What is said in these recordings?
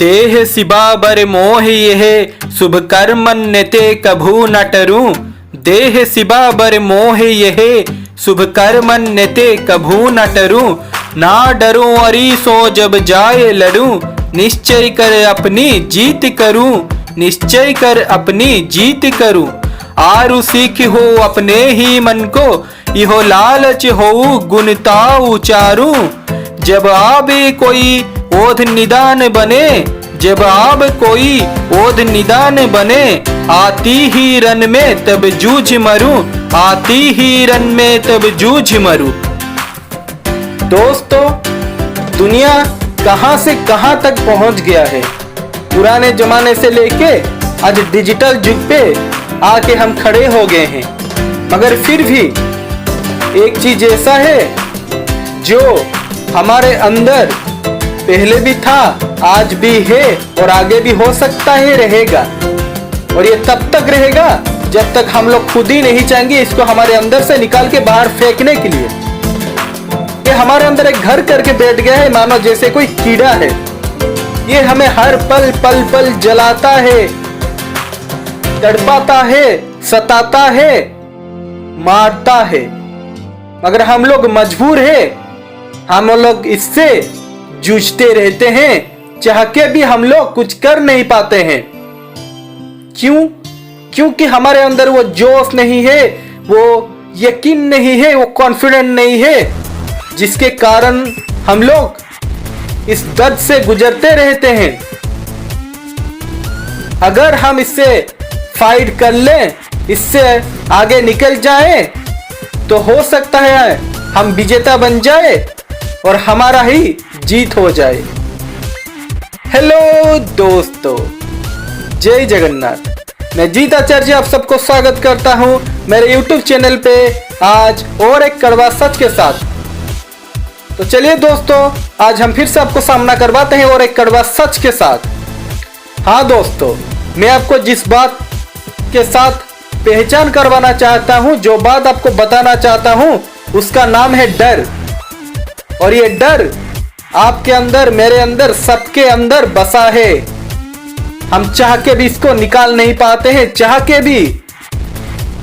देह सिबा बर मोह यह शुभ कर्मन्यते कभू न टरूं। देह सिबा बर मोह यह शुभ कर्मन्यते कभू न टरूं। ना डरूं अरी सो जब जाए लड़ूं। निश्चय कर अपनी जीत करूं। निश्चय कर अपनी जीत करूं। आरु सीख हो अपने ही मन को इहो लालच हो गुणता उचारूं। जब आबे कोई ओध निदान बने। जब आब कोई ओध निदान बने। आती ही रन में तब जूझ मरूं। आती ही रन में तब जूझ मरूं। दोस्तों, दुनिया कहां से कहां तक पहुंच गया है। पुराने जमाने से लेके आज डिजिटल युग पे आके हम खड़े हो गए हैं। मगर फिर भी एक चीज ऐसा है जो हमारे अंदर पहले भी था, आज भी है और आगे भी हो सकता है रहेगा। और ये तब तक रहेगा जब तक हम लोग खुद ही नहीं चाहेंगे इसको हमारे अंदर से निकाल के बाहर फेंकने के लिए। ये हमारे अंदर एक घर करके बैठ गया है, मानो जैसे कोई कीड़ा है। ये हमें हर पल पल पल जलाता है, तड़पाता है, सताता है, मारता है। मगर हम लोग मजबूर है, हम लोग इससे जूझते रहते हैं। चाह के भी हम लोग कुछ कर नहीं पाते हैं। क्यों? क्योंकि हमारे अंदर वो जोश नहीं है, वो यकीन नहीं है, वो कॉन्फिडेंट नहीं है, जिसके कारण हम लोग इस दर्द से गुजरते रहते हैं। अगर हम इससे फाइट कर लें, इससे आगे निकल जाएं, तो हो सकता है हम विजेता बन जाए और हमारा ही जीत हो जाए। हेलो दोस्तों, जय जगन्नाथ। मैं जीत आचार्य आप सबको स्वागत करता हूं मेरे YouTube चैनल पे आज और एक कड़वा सच के साथ। तो चलिए दोस्तों, आज हम फिर से आपको सामना करवाते हैं और एक कड़वा सच के साथ। हाँ दोस्तों, मैं आपको जिस बात के साथ पहचान करवाना चाहता हूं, जो बात आपको बताना चाहता हूं, उसका नाम है डर। और ये डर आपके अंदर, मेरे अंदर, सबके अंदर बसा है। हम चाह के भी इसको निकाल नहीं पाते हैं, चाह के भी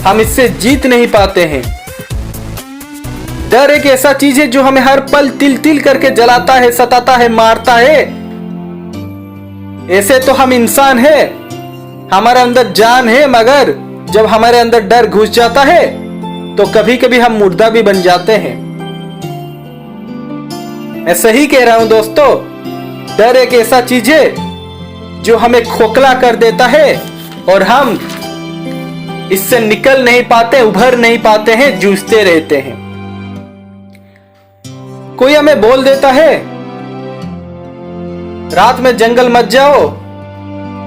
हम इससे जीत नहीं पाते हैं। डर एक ऐसा चीज है जो हमें हर पल तिल तिल करके जलाता है, सताता है, मारता है। ऐसे तो हम इंसान हैं, हमारे अंदर जान है, मगर जब हमारे अंदर डर घुस जाता है तो कभी कभी हम मुर्दा भी बन जाते हैं। मैं सही कह रहा हूं दोस्तों, डर एक ऐसा चीज है जो हमें खोखला कर देता है और हम इससे निकल नहीं पाते, उभर नहीं पाते हैं, जूझते रहते हैं। कोई हमें बोल देता है रात में जंगल मत जाओ,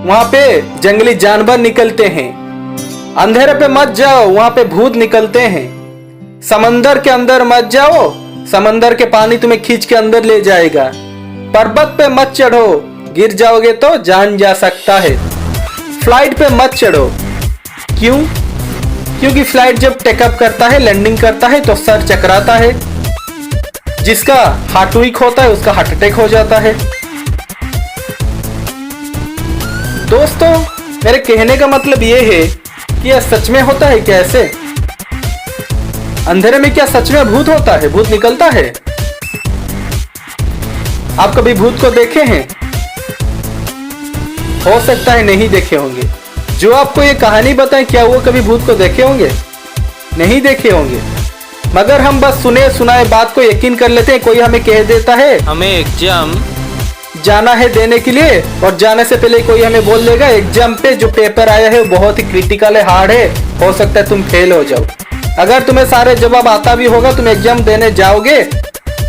वहां पे जंगली जानवर निकलते हैं। अंधेरे पे मत जाओ, वहां पे भूत निकलते हैं। समंदर के अंदर मत जाओ, समंदर के पानी तुम्हें खींच के अंदर ले जाएगा। पर्वत पे मत चढ़ो, गिर जाओगे तो जान जा सकता है। फ्लाइट पे मत चढ़ो। क्यों? क्योंकि फ्लाइट जब टेकअप करता है, लैंडिंग करता है, तो सर चकराता है। जिसका हार्ट वीक होता है उसका हार्ट अटैक हो जाता है। दोस्तों, मेरे कहने का मतलब यह है कि यह सच में होता है क्या? ऐसे अंधेरे में क्या सच में भूत होता है? भूत निकलता है? आप कभी भूत को देखे हैं? हो सकता है नहीं देखे होंगे। जो आपको ये कहानी बताएं, क्या वो कभी भूत को देखे होंगे? नहीं देखे होंगे। मगर हम बस सुने सुनाए बात को यकीन कर लेते हैं। कोई हमें कह देता है हमें एग्जाम जाना है देने के लिए, और जाने से पहले कोई हमें बोल देगा एग्जाम पे जो पेपर आया है वो बहुत ही क्रिटिकल है, हार्ड है, हो सकता है तुम फेल हो जाओ। अगर तुम्हें सारे जवाब आता भी होगा, तुम एग्जाम देने जाओगे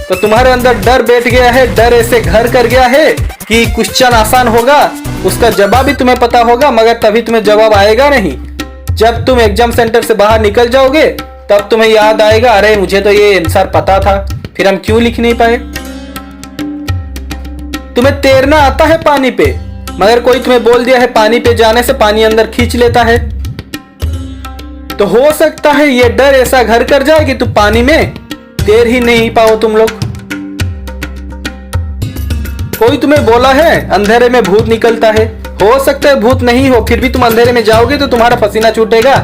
तो तुम्हारे अंदर डर बैठ गया है। डर ऐसे घर कर गया है कि क्वेश्चन आसान होगा, उसका जवाब भी तुम्हें पता होगा, मगर तभी तुम्हें जवाब आएगा नहीं। जब तुम एग्जाम सेंटर से बाहर निकल जाओगे तब तुम्हें याद आएगा, अरे मुझे तो ये आंसर पता था, फिर हम क्यों लिख नहीं पाए। तुम्हें तैरना आता है पानी पे, मगर कोई तुम्हें बोल दिया है पानी पे जाने से पानी अंदर खींच लेता है। तो हो सकता है ये डर ऐसा घर कर जाए कि तुम पानी में तैर ही नहीं पाओ तुम लोग। कोई तुम्हें बोला है अंधेरे में भूत निकलता है? हो सकता है भूत नहीं हो, फिर भी तुम अंधेरे में जाओगे तो तुम्हारा पसीना छूटेगा,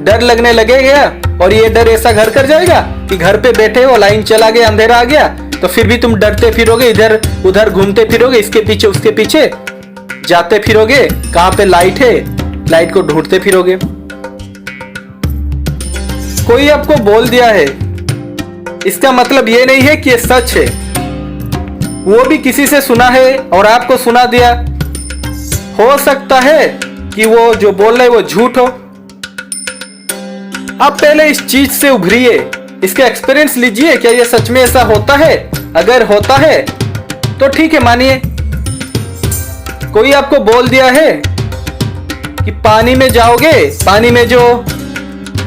डर लगने लगेगा। और ये डर ऐसा घर कर जाएगा कि घर पे बैठे हो, लाइन चला गया, अंधेरा आ गया, तो फिर भी तुम डरते फिरोगे, इधर उधर घूमते फिरोगे, इसके पीछे उसके पीछे जाते फिरोगे। कहां पे लाइट है, लाइट को ढूंढते फिरोगे। कोई आपको बोल दिया है, इसका मतलब ये नहीं है कि ये सच है। वो भी किसी से सुना है और आपको सुना दिया। हो सकता है कि वो जो बोल रहे वो झूठ हो। आप पहले इस चीज से उभरिए, इसका एक्सपीरियंस लीजिए, क्या ये सच में ऐसा होता है? अगर होता है तो ठीक है, मानिए। कोई आपको बोल दिया है कि पानी में जाओगे, पानी में जो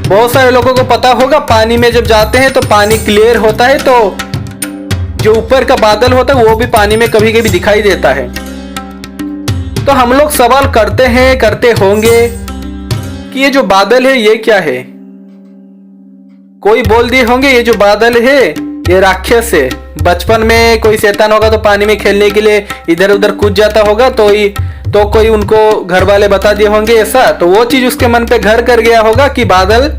बहुत सारे लोगों को पता होगा, पानी में जब जाते हैं तो पानी क्लियर होता है, तो जो ऊपर का बादल होता है वो भी पानी में कभी कभी दिखाई देता है। तो हम लोग सवाल करते हैं, करते होंगे कि ये जो बादल है ये क्या है? कोई बोल दिए होंगे ये जो बादल है ये राक्षस है। बचपन में कोई शैतान होगा तो पानी में खेलने के लिए इधर उधर कूद जाता होगा, तो कोई उनको घर वाले बता दिए होंगे ऐसा, तो वो चीज उसके मन पे घर कर गया होगा कि बादल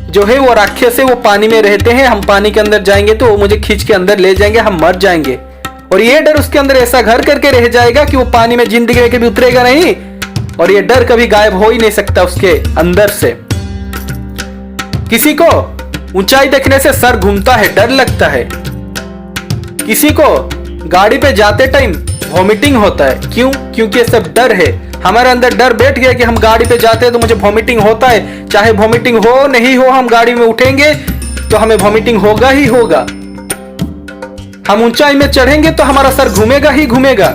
जो है वो राक्षस है, वो पानी में रहते हैं, हम पानी के अंदर जाएंगे तो वो मुझे खींच के अंदर ले जाएंगे, हम मर जाएंगे। और ये डर उसके अंदर ऐसा घर करके रह जाएगा कि वो पानी में जिंदगी में कभी उतरेगा नहीं, और ये डर कभी गायब हो ही नहीं सकता उसके अंदर से। किसी को ऊंचाई देखने से सर घूमता है, डर लगता है। किसी को गाड़ी पे जाते टाइम वॉमिटिंग होता है। क्यों? क्योंकि ये सब डर है। हमारे अंदर डर बैठ गया कि हम गाड़ी पे जाते हैं तो मुझे वॉमिटिंग होता है, चाहे वॉमिटिंग हो नहीं हो, हम गाड़ी में उठेंगे तो हमें वॉमिटिंग होगा ही होगा। हम ऊंचाई में चढ़ेंगे तो हमारा सर घूमेगा ही घूमेगा।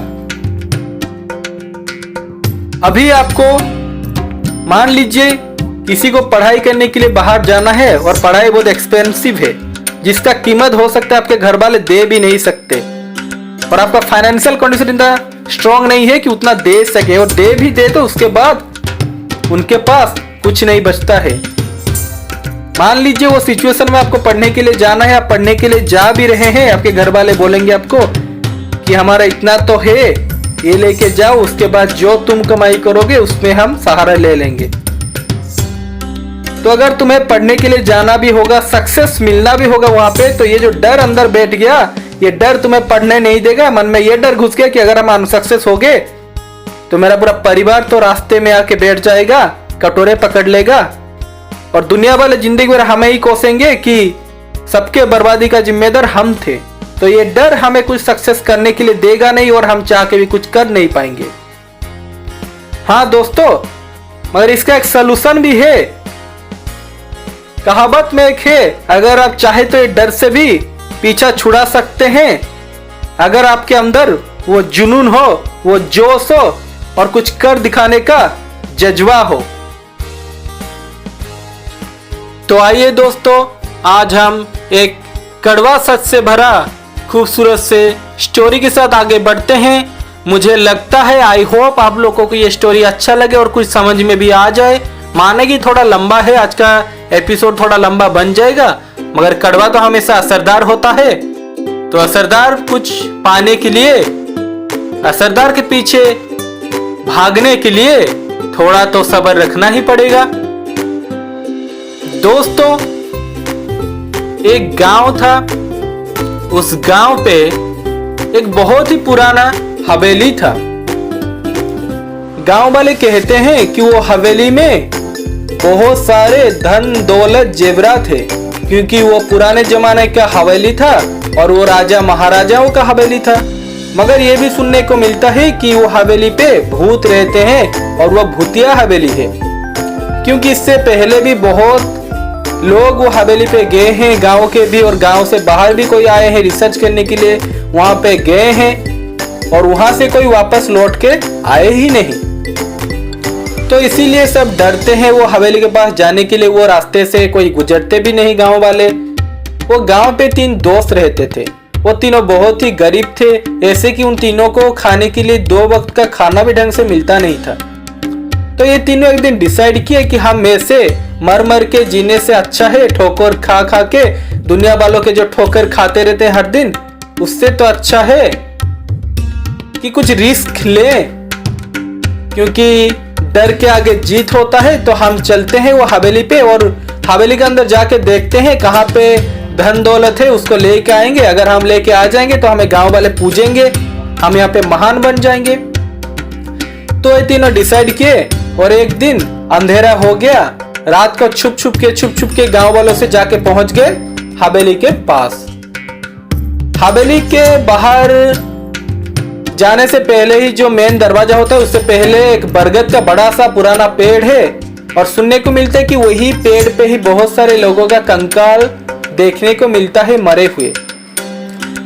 अभी आपको मान लीजिए किसी को पढ़ाई करने के लिए बाहर जाना है और पढ़ाई बहुत एक्सपेंसिव है, जिसका कीमत हो सकता है आपके घर वाले दे भी नहीं सकते, और आपका फाइनेंशियल कंडीशन इतना स्ट्रांग नहीं है कि उतना दे सके, और दे भी दे तो उसके बाद उनके पास कुछ नहीं बचता है। मान लीजिए वो सिचुएशन में आपको पढ़ने के लिए जाना है, आप पढ़ने के लिए जा भी रहे हैं, आपके घर वाले बोलेंगे आपको कि हमारा इतना तो है, ये लेके जाओ, उसके बाद जो तुम कमाई करोगे उसमें हम सहारा ले लेंगे। तो अगर तुम्हें पढ़ने के लिए जाना भी होगा, सक्सेस मिलना भी होगा वहां पे, तो ये जो डर अंदर बैठ गया, ये डर तुम्हें पढ़ने नहीं देगा। मन में ये डर घुस गया कि अगर हम अनसक्सेस हो गए तो मेरा पूरा परिवार तो रास्ते में आके बैठ जाएगा, कटोरे पकड़ लेगा, और दुनिया वाले जिंदगी में हमें ही कोसेंगे कि सबके बर्बादी का जिम्मेदार हम थे। तो ये डर हमें कुछ सक्सेस करने के लिए देगा नहीं, और हम चाह के भी कुछ कर नहीं पाएंगे। हाँ दोस्तों, मगर इसका एक सलूशन भी है। कहावत में एक है, अगर आप चाहे तो ये डर से भी पीछा छुड़ा सकते हैं, अगर आपके अंदर वो जुनून हो, वो जोश हो, और कुछ कर दिखाने का जज्बा हो। तो आइए दोस्तों, आज हम एक कड़वा सच से भरा खूबसूरत से स्टोरी के साथ आगे बढ़ते हैं। मुझे लगता है, आई होप आप लोगों को ये स्टोरी अच्छा लगे और कुछ समझ में भी आ जाए। माने कि थोड़ा लंबा है, आज का एपिसोड थोड़ा लंबा बन जाएगा, मगर कड़वा तो हमेशा असरदार होता है। तो असरदार कुछ पाने के लिए, असरदार के पीछे भागने के लिए थोड़ा तो सब्र रखना ही पड़ेगा। दोस्तों, एक गांव था। उस गांव पे एक बहुत ही पुराना हवेली था। गांव वाले कहते हैं कि वो हवेली में बहुत सारे धन दौलत जेवरा थे, क्योंकि वो पुराने जमाने का हवेली था और वो राजा महाराजाओं का हवेली था। मगर ये भी सुनने को मिलता है कि वो हवेली पे भूत रहते हैं और वो भूतिया हवेली है, क्योंकि इससे पहले भी बहुत लोग वो हवेली पे गए हैं, गांव के भी और गांव से बाहर भी कोई आए हैं रिसर्च करने के लिए, वहां पे गए हैं और वहां से कोई वापस लौट के आए ही नहीं। तो इसीलिए सब डरते हैं वो हवेली के पास जाने के लिए। वो रास्ते से कोई गुजरते भी नहीं गांव वाले। वो गांव पे 3 दोस्त रहते थे। वो तीनों बहुत ही गरीब थे, ऐसे कि उन तीनों को खाने के लिए 2 वक्त का खाना भी ढंग से मिलता नहीं था। तो ये तीनों एक दिन डिसाइड किए कि हम ऐसे मर मर के जीने से अच्छा है ठोकर खा खा के, दुनिया वालों के जो ठोकर खाते रहते हैं हर दिन, उससे तो अच्छा है कि कुछ रिस्क लें, क्योंकि डर के आगे जीत होता है। तो हम चलते हैं वो हवेली पे और हवेली के अंदर जाके देखते हैं कहाँ पे धन दौलत है, उसको लेके आएंगे। अगर हम लेके आ जाएंगे तो हमें गांव वाले पूजेंगे, हम यहाँ पे महान बन जाएंगे। तो ये तीनों डिसाइड किए और एक दिन अंधेरा हो गया, रात को छुप छुप के गांव वालों से जाके पहुंच गए हवेली के पास। हवेली के बाहर जाने से पहले ही जो मेन दरवाजा होता है उससे पहले एक बरगद का बड़ा सा पुराना पेड़ है और सुनने को मिलता है कि वही पेड़ पे ही बहुत सारे लोगों का कंकाल देखने को मिलता है मरे हुए।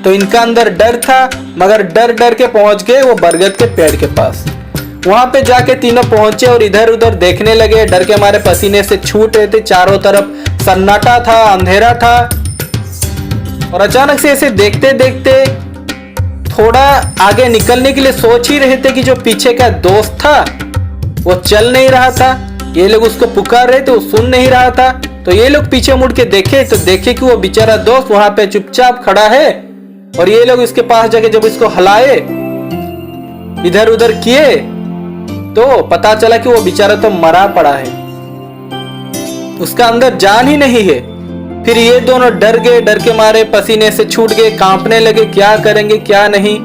तो इनका अंदर डर था, मगर डर के पहुंच गए वो बरगद के पेड़ के पास। वहां पे जाके तीनों पहुंचे और इधर उधर देखने लगे। डर के मारे पसीने से छूट रहे थे, चारों तरफ सन्नाटा था, अंधेरा था। और अचानक से ऐसे देखते देखते थोड़ा आगे निकलने के लिए सोच ही रहे थे कि जो पीछे का दोस्त था वो चल नहीं रहा था। ये लोग उसको पुकार रहे थे, वो सुन नहीं रहा था। तो ये लोग पीछे मुड़ के देखे तो देखे कि वो बेचारा दोस्त वहां पे चुपचाप खड़ा है। और ये लोग इसके पास जाके जब इसको हलाए, इधर उधर किए, तो पता चला कि वो बेचारा तो मरा पड़ा है, उसका अंदर जान ही नहीं है। फिर ये दोनों डर गए, डर के मारे पसीने से छूट गए, कांपने लगे, क्या करेंगे क्या नहीं।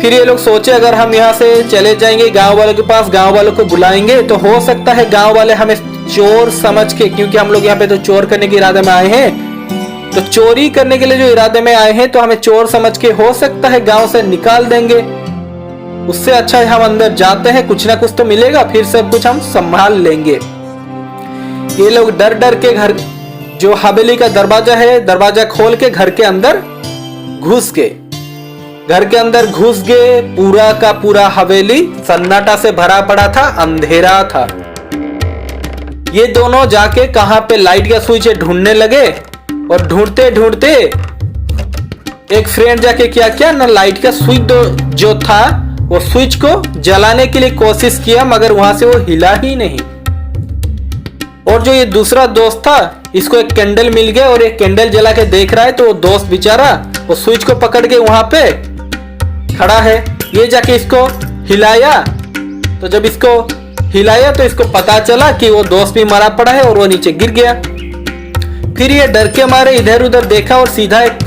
फिर ये लोग सोचे अगर हम यहाँ से चले जाएंगे गांव वालों के पास, गांव वालों को बुलाएंगे तो हो सकता है गांव वाले हमें चोर समझ के, क्योंकि हम लोग यहाँ पे तो चोर करने के इरादे में आए हैं, तो चोरी करने के लिए जो इरादे में आए हैं तो हमें चोर समझ के हो सकता है गांव से निकाल देंगे। उससे अच्छा है हम अंदर जाते हैं, कुछ ना कुछ तो मिलेगा, फिर सब कुछ हम संभाल लेंगे। ये लोग डर के घर, जो हवेली का दरवाजा है, दरवाजा खोल के घर के अंदर घुस गए। घर के अंदर घुस गए, पूरा का पूरा हवेली सन्नाटा से भरा पड़ा था, अंधेरा था। ये दोनों जाके कहां पे लाइट का स्विच है ढूंढने लगे और ढूंढते ढूंढते एक फ्रेंड जाके क्या किया ना, लाइट का स्विच जो था वो स्विच को जलाने के लिए कोशिश किया, मगर वहां से वो हिला ही नहीं। और जो ये दूसरा दोस्त था, इसको एक कैंडल मिल गया और एक कैंडल जला के देख रहा है। तो वो दोस्त बेचारा वो स्विच को पकड़ के वहां पे खड़ा है। ये जाके इसको हिलाया, तो जब इसको हिलाया तो इसको पता चला कि वो दोस्त भी मरा पड़ा है और वो नीचे गिर गया। फिर ये डर के मारे इधर उधर देखा और सीधा एक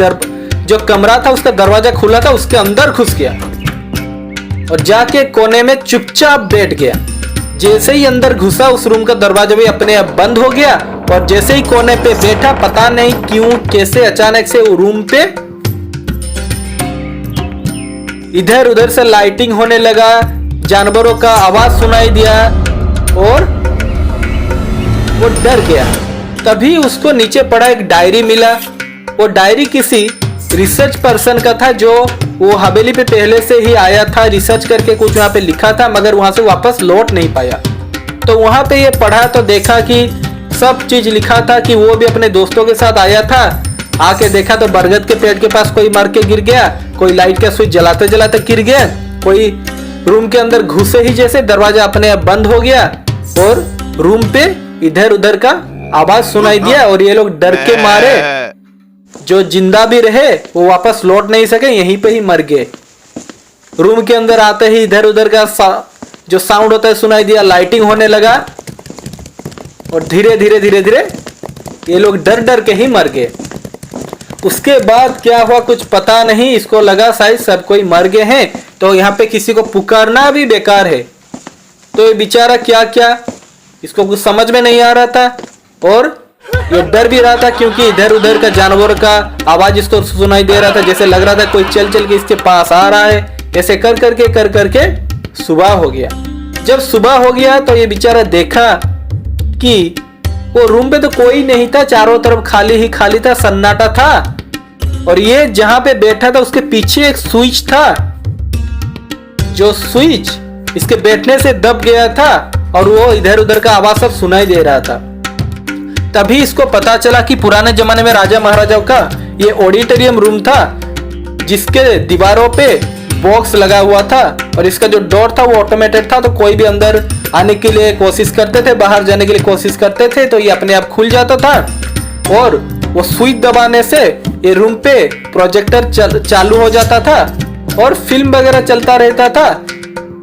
जो कमरा था उसका दरवाजा खुला था, उसके अंदर घुस गया और जाके कोने में चुपचाप बैठ गया। जैसे ही अंदर घुसा उस रूम का दरवाजा भी अपने आप बंद हो गया और जैसे ही कोने पे बैठा, पता नहीं क्यों कैसे अचानक से वो रूम पे इधर उधर से लाइटिंग होने लगा, जानवरों का आवाज सुनाई दिया और वो डर गया। तभी उसको नीचे पड़ा एक डायरी मिला। वो डायरी किसी रिसर्च पर्सन का था, जो वो हवेली पे पहले से ही आया था, रिसर्च करके कुछ वहां पे लिखा था, मगर वहां से वापस लौट नहीं पाया। तो वहां पे ये पढ़ा तो देखा कि सब चीज लिखा था कि वो भी अपने दोस्तों के साथ आया था। आके देखा तो बरगद के पेड़ के पास कोई मर के गिर गया, कोई लाइट का स्विच जलाते जलाते गिर गया, कोई रूम के अंदर घुसे ही जैसे दरवाजा अपने आप बंद हो गया और रूम पे इधर उधर का आवाज सुनाई दिया। और ये लोग डर के मारे, जो जिंदा भी रहे वो वापस लौट नहीं सके, यहीं पे ही मर गए। रूम के अंदर आते ही इधर उधर का जो साउंड होता है सुनाई दिया, लाइटिंग होने लगा और धीरे धीरे ये लोग डर के ही मर गए। उसके बाद क्या हुआ कुछ पता नहीं, इसको लगा शायद सब कोई मर गए हैं, तो यहाँ पे किसी को पुकारना भी बेकार है। तो ये बेचारा क्या क्या इसको कुछ समझ में नहीं आ रहा था और ये डर भी रहा था, क्योंकि इधर उधर का जानवर का आवाज इसको सुनाई दे रहा था, जैसे लग रहा था कोई चल चल के इसके पास आ रहा है। ऐसे कर करके सुबह हो गया। जब सुबह हो गया तो ये बेचारा देखा कि वो रूम पे तो कोई नहीं था, चारों तरफ खाली ही खाली था, सन्नाटा था। और ये जहां पे बैठा था उसके पीछे एक स्विच था, जो स्विच इसके बैठने से दब गया था और वो इधर उधर का आवाज सब सुनाई दे रहा था। तभी इसको पता चला कि पुराने जमाने में राजा महाराजाओं का ये ऑडिटोरियम रूम था, जिसके दीवारों पे बॉक्स लगा हुआ था और इसका जो डोर था वो ऑटोमेटेड था। तो कोई भी अंदर आने के लिए कोशिश करते थे, बाहर जाने के लिए कोशिश करते थे तो ये अपने आप खुल जाता था। और वो स्विच दबाने से ये रूम पे प्रोजेक्टर चालू हो जाता था और फिल्म वगैरह चलता रहता था,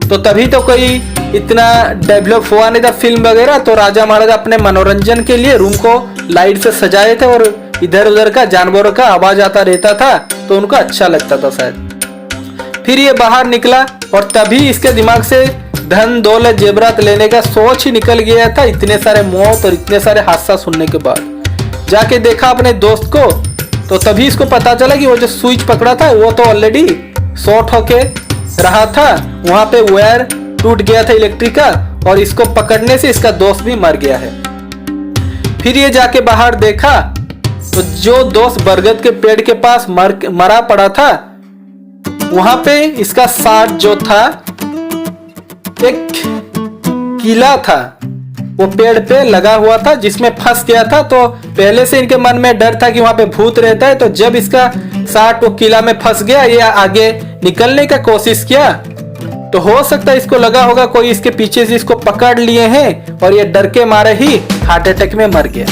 तो तभी तो कोई इतना डेवलप हुआ नहीं था फिल्म वगैरह। तो राजा महाराजा अपने मनोरंजन के लिए रूम को लाइट से सजाए थे और इधर उधर का जानवरों का आवाज आता रहता था, तो उनको अच्छा लगता था शायद। फिर ये बाहर निकला और तभी इसके दिमाग से धन दौलत जेवरात लेने का सोच ही निकल गया था, इतने सारे मौत और इतने सारे हादसा सुनने के बाद। जाके देखा अपने दोस्त को, तो तभी इसको पता चला कि वो जो स्विच पकड़ा था वो तो ऑलरेडी शॉर्ट होके रहा था, वहां पे वायर टूट गया था इलेक्ट्रिक का, और इसको पकड़ने से इसका दोस्त भी मर गया है। फिर ये जाके बाहर देखा तो जो दोस्त बरगद के पेड़ के पास मरा पड़ा था, वहां पे इसका साथ जो था एक किला था, वो पेड़ पे लगा हुआ था जिसमें फंस गया था। तो पहले से इनके मन में डर था कि वहां पे भूत रहता है, तो जब इसका साथ वो किला में फंस गया, ये आगे निकलने का कोशिश किया, तो हो सकता है इसको लगा होगा कोई इसके पीछे से इसको पकड़ लिए हैं और ये डर के मारे ही हार्ट अटैक में मर गया।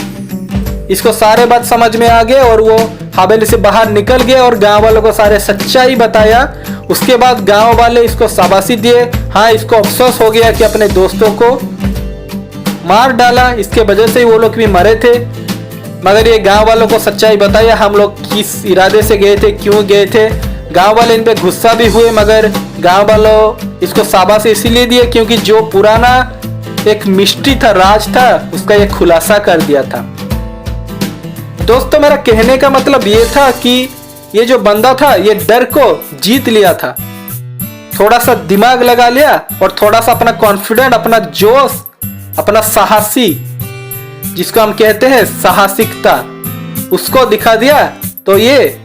इसको सारे बात समझ में आ गए और वो हवेली से बाहर निकल गए और गांव वालों को सारे सच्चाई बताया। उसके बाद गांव वाले इसको शाबाशी दिए। हाँ, इसको अफसोस हो गया कि अपने दोस्तों को मार डाला, इसके वजह से वो लोग भी मरे थे। मगर ये गांव वालों को सच्चाई बताया, हम लोग किस इरादे से गए थे, क्यों गए थे। गांव वाले इन पे गुस्सा भी हुए, मगर गांव वालों इसको शाबाशी इसीलिए दिए क्योंकि जो पुराना एक मिस्ट्री था, राज था, उसका ये खुलासा कर दिया था। दोस्तों, मेरा कहने का मतलब ये था कि ये जो बंदा था, ये डर को जीत लिया था, थोड़ा सा दिमाग लगा लिया और थोड़ा सा अपना कॉन्फिडेंट, अपना जोश, अपना साहसी, जिसको हम कहते हैं साहसिकता, उसको दिखा दिया। तो ये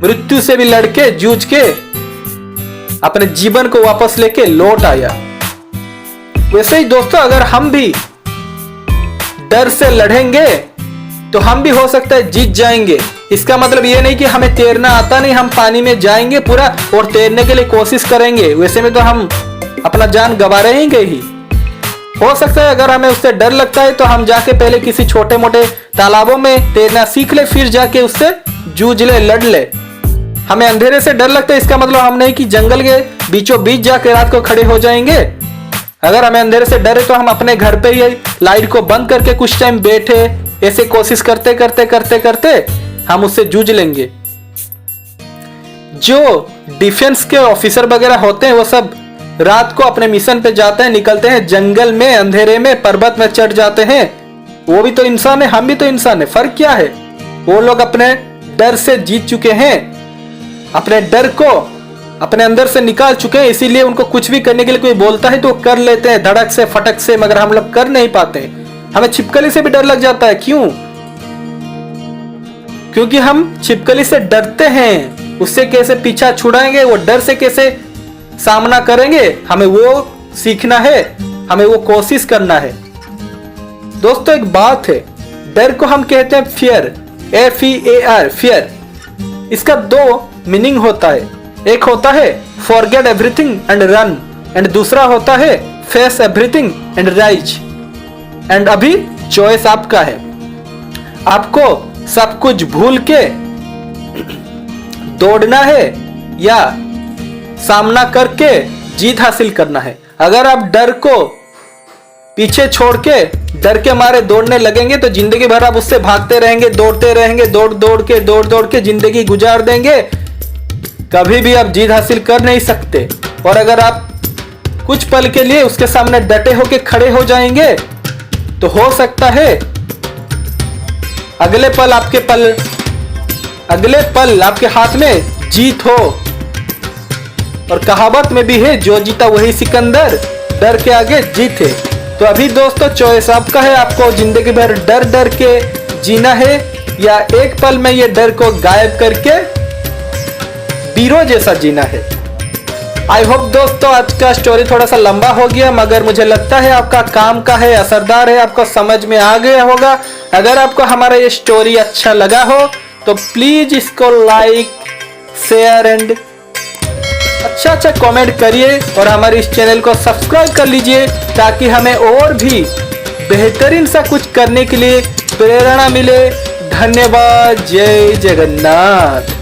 मृत्यु से भी लड़के जूझ के अपने जीवन को वापस लेके लौट आया। वैसे ही दोस्तों, अगर हम भी डर से लड़ेंगे तो हम भी हो सकता है जीत जाएंगे। इसका मतलब ये नहीं कि हमें तैरना आता नहीं, हम पानी में जाएंगे पूरा और तैरने के लिए कोशिश करेंगे, वैसे में तो हम अपना जान गंवा रहेंगे ही। हो सकता है अगर हमें उससे डर लगता है तो हम जाके पहले किसी छोटे मोटे तालाबों में तैरना सीख ले, फिर जाके उससे जूझ ले, लड़ ले। हमें अंधेरे से डर लगता है, इसका मतलब हम नहीं कि जंगल के बीचों बीच जाके रात को खड़े हो जाएंगे। अगर हमें अंधेरे से डर है तो हम अपने घर पे ही लाइट को बंद करके कुछ टाइम बैठे, ऐसे कोशिश करते करते करते करते हम उससे जूझ लेंगे। जो डिफेंस के ऑफिसर वगैरह होते हैं वो सब रात को अपने मिशन पे जाते हैं, निकलते हैं जंगल में, अंधेरे में, पर्वत में चढ़ जाते हैं। वो भी तो इंसान है, हम भी तो इंसान है, फर्क क्या है? वो लोग अपने डर से जीत चुके हैं, अपने डर को अपने अंदर से निकाल चुके हैं, इसीलिए उनको कुछ भी करने के लिए कोई बोलता है तो कर लेते हैं धड़क से, फटक से। मगर हम लोग कर नहीं पाते, हमें छिपकली से भी डर लग जाता है। क्यों? क्योंकि हम छिपकली से डरते हैं, उससे कैसे पीछा छुड़ाएंगे, वो डर से कैसे सामना करेंगे, हमें वो सीखना है, हमें वो कोशिश करना है। दोस्तों, एक बात है, डर को हम कहते हैं फियर, FEAR, फियर। इसका दो मीनिंग होता है, एक होता है forget everything and run, and दूसरा होता है face everything and rise. And अभी चॉइस आपका है, आपको सब कुछ भूल के दौड़ना है या सामना करके जीत हासिल करना है। अगर आप डर को पीछे छोड़ के डर के मारे दौड़ने लगेंगे तो जिंदगी भर आप उससे भागते रहेंगे, दौड़ते रहेंगे, दौड़ दौड़ के जिंदगी गुजार देंगे, कभी भी आप जीत हासिल कर नहीं सकते। और अगर आप कुछ पल के लिए उसके सामने डटे होके खड़े हो जाएंगे तो हो सकता है अगले पल आपके हाथ में जीत हो। और कहावत में भी है, जो जीता वही सिकंदर, डर के आगे जीत है। तो अभी दोस्तों चॉइस आपका है, आपको जिंदगी भर डर डर के जीना है या एक पल में ये डर को गायब करके हीरो जैसा जीना है। आई होप दोस्तों आज का स्टोरी थोड़ा सा लंबा हो गया, मगर मुझे लगता है आपका काम का है, असरदार है, आपको समझ में आ गया होगा। अगर आपको हमारा ये स्टोरी अच्छा लगा हो तो प्लीज इसको लाइक, शेयर एंड अच्छा कमेंट करिए और हमारे इस चैनल को सब्सक्राइब कर लीजिए ताकि हमें और भी बेहतरीन सा कुछ करने के लिए प्रेरणा मिले। धन्यवाद। जय जगन्नाथ।